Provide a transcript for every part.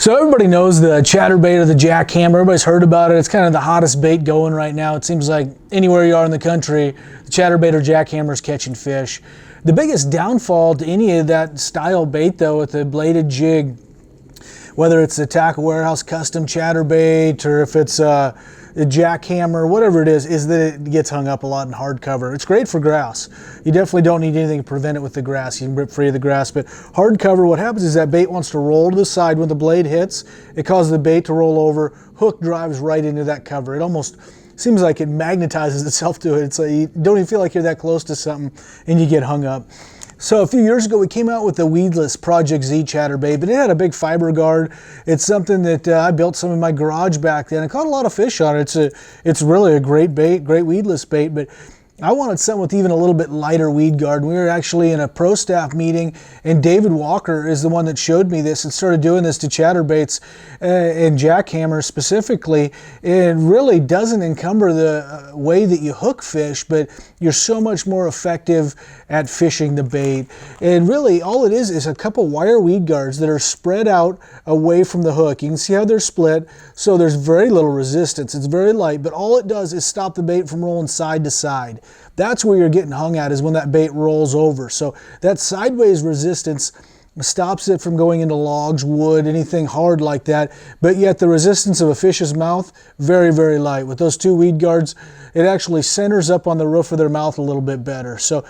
So everybody knows the ChatterBait or the jackhammer. Everybody's heard about it. It's kind of the hottest bait going right now. It seems like anywhere you are in the country, the ChatterBait or jackhammer is catching fish. The biggest downfall to any of that style bait, though, with the bladed jig, whether it's a Tackle Warehouse custom ChatterBait or if it's a jackhammer, whatever it is that it gets hung up a lot in hardcover. It's great for grass. You definitely don't need anything to prevent it with the grass. You can rip free of the grass, but hardcover, what happens is that bait wants to roll to the side. When the blade hits, it causes the bait to roll over. Hook drives right into that cover. It almost seems like it magnetizes itself to it. It's like you don't even feel like you're that close to something and you get hung up. So a few years ago, we came out with the Weedless Project Z ChatterBait, but it had a big fiber guard. It's something that I built some in my garage back then. I caught a lot of fish on it. It's really a great bait, great weedless bait, but I wanted something with even a little bit lighter weed guard. We were actually in a pro staff meeting, and David Walker is the one that showed me this and started doing this to chatterbaits and jackhammers specifically. It really doesn't encumber the way that you hook fish, but you're so much more effective at fishing the bait. And really all it is a couple wire weed guards that are spread out away from the hook. You can see how they're split, so there's very little resistance. It's very light, but all it does is stop the bait from rolling side to side. That's where you're getting hung at, is when that bait rolls over. So that sideways resistance stops it from going into logs, wood, anything hard like that. But yet the resistance of a fish's mouth, very, very light. With those two weed guards, it actually centers up on the roof of their mouth a little bit better. So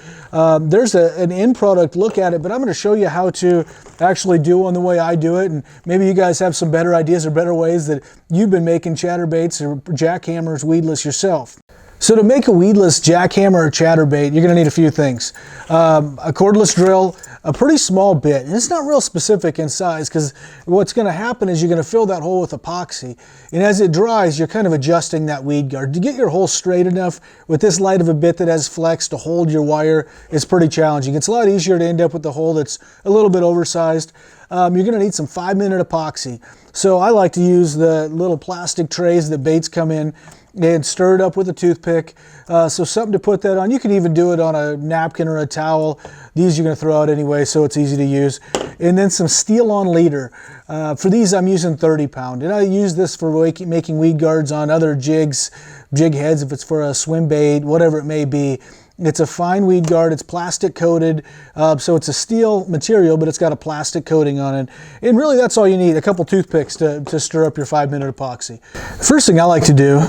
there's an end product look at it, but I'm going to show you how to actually do one the way I do it. And maybe you guys have some better ideas or better ways that you've been making chatterbaits or jackhammers weedless yourself. So to make a weedless jackhammer or chatterbait, you're going to need a few things. A cordless drill, a pretty small bit, and it's not real specific in size, because what's going to happen is you're going to fill that hole with epoxy, and as it dries, you're kind of adjusting that weed guard. To get your hole straight enough with this light of a bit that has flex to hold your wire is pretty challenging. It's a lot easier to end up with the hole that's a little bit oversized. You're going to need some 5-minute epoxy. So I like to use the little plastic trays that baits come in and stir it up with a toothpick. So something to put that on. You can even do it on a napkin or a towel. These you're going to throw out anyway, so it's easy to use. And then some steel-on leader. For these I'm using 30-pound. And I use this for making weed guards on other jigs, jig heads, if it's for a swim bait, whatever it may be. It's a fine weed guard. It's plastic coated, so it's a steel material, but it's got a plastic coating on it. And really that's all you need, a couple toothpicks to stir up your 5-minute epoxy. The first thing I like to do,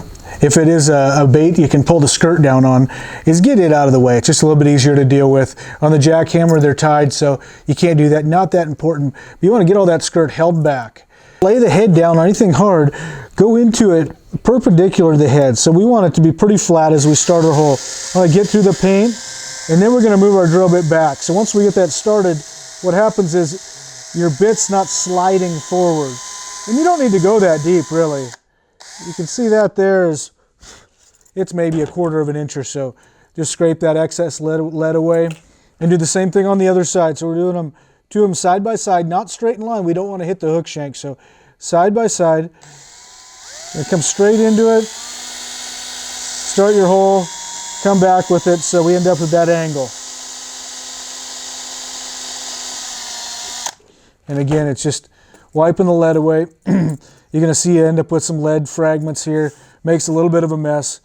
if it is a bait you can pull the skirt down on, is get it out of the way. It's just a little bit easier to deal with. On the jackhammer, they're tied, so you can't do that. Not that important. But you want to get all that skirt held back. Lay the head down on anything hard, go into it perpendicular to the head. So we want it to be pretty flat as we start our hole. I want to get through the paint, and then we're going to move our drill bit back. So once we get that started, what happens is your bit's not sliding forward. And you don't need to go that deep, really. You can see that there is, it's maybe 1/4 of an inch or so. Just scrape that excess lead away, and do the same thing on the other side. So we're doing them, two of them side by side, not straight in line. We don't want to hit the hook shank. So side by side, and come straight into it, start your hole, come back with it, so we end up with that angle. And again, it's just wiping the lead away. You're going to see you end up with some lead fragments here. Makes a little bit of a mess.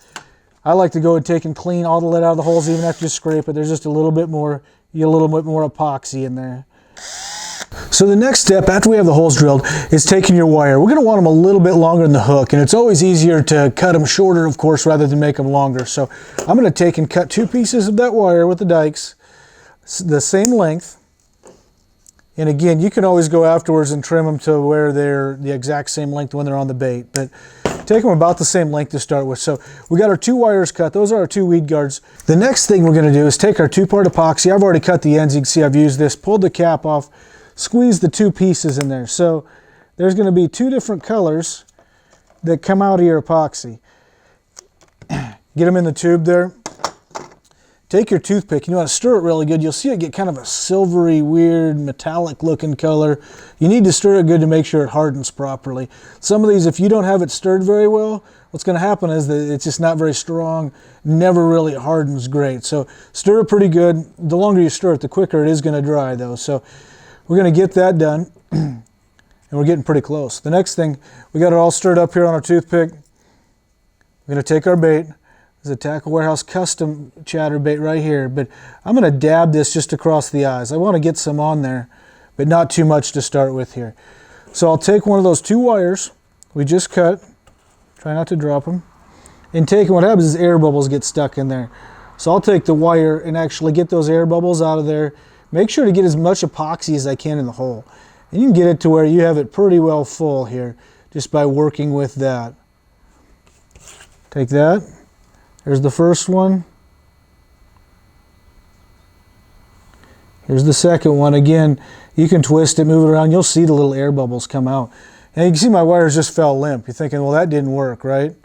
I like to go and take and clean all the lead out of the holes even after you scrape it. There's just a little bit more, you get a little bit more epoxy in there. So the next step after we have the holes drilled is taking your wire. We're going to want them a little bit longer than the hook, and it's always easier to cut them shorter, of course, rather than make them longer. So I'm going to take and cut 2 pieces of that wire with the dikes, the same length. And again, you can always go afterwards and trim them to where they're the exact same length when they're on the bait, but take them about the same length to start with. So we got our 2 wires cut. Those are our 2 weed guards. The next thing we're going to do is take our 2-part epoxy. I've already cut the ends. You can see I've used this, pulled the cap off, squeeze the 2 pieces in there. So there's going to be 2 different colors that come out of your epoxy. Get them in the tube there. Take your toothpick, you want to stir it really good. You'll see it get kind of a silvery, weird, metallic looking color. You need to stir it good to make sure it hardens properly. Some of these, if you don't have it stirred very well, what's going to happen is that it's just not very strong, never really hardens great. So stir it pretty good. The longer you stir it, the quicker it is going to dry though. So we're going to get that done. And and we're getting pretty close. The next thing, we got it all stirred up here on our toothpick. We're going to take our bait. This is a Tackle Warehouse custom ChatterBait right here, but I'm going to dab this just across the eyes. I want to get some on there, but not too much to start with here. So I'll take one of those 2 wires we just cut, try not to drop them, and take, what happens is air bubbles get stuck in there. So I'll take the wire and actually get those air bubbles out of there. Make sure to get as much epoxy as I can in the hole. And you can get it to where you have it pretty well full here just by working with that. Take that. There's the first one. Here's the second one. Again, you can twist it, move it around. You'll see the little air bubbles come out. And you can see my wires just fell limp. You're thinking, well, that didn't work, right?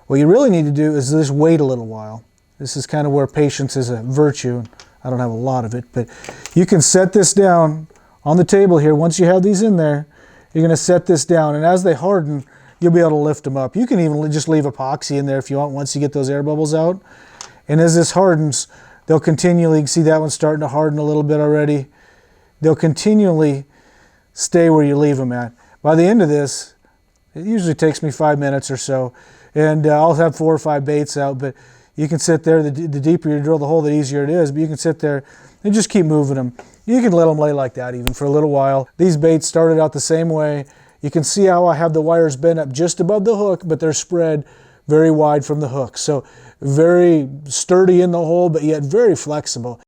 What you really need to do is just wait a little while. This is kind of where patience is a virtue. I don't have a lot of it, but you can set this down on the table here. Once you have these in there, you're going to set this down, and as they harden, you'll be able to lift them up. You can even just leave epoxy in there if you want once you get those air bubbles out. And as this hardens, they'll continually, you can see that one's starting to harden a little bit already. They'll continually stay where you leave them at. By the end of this, it usually takes me 5 minutes or so, and I'll have 4 or 5 baits out, but you can sit there, the deeper you drill the hole, the easier it is, but you can sit there and just keep moving them. You can let them lay like that even for a little while. These baits started out the same way. You can see how I have the wires bent up just above the hook, but they're spread very wide from the hook. So very sturdy in the hole, but yet very flexible.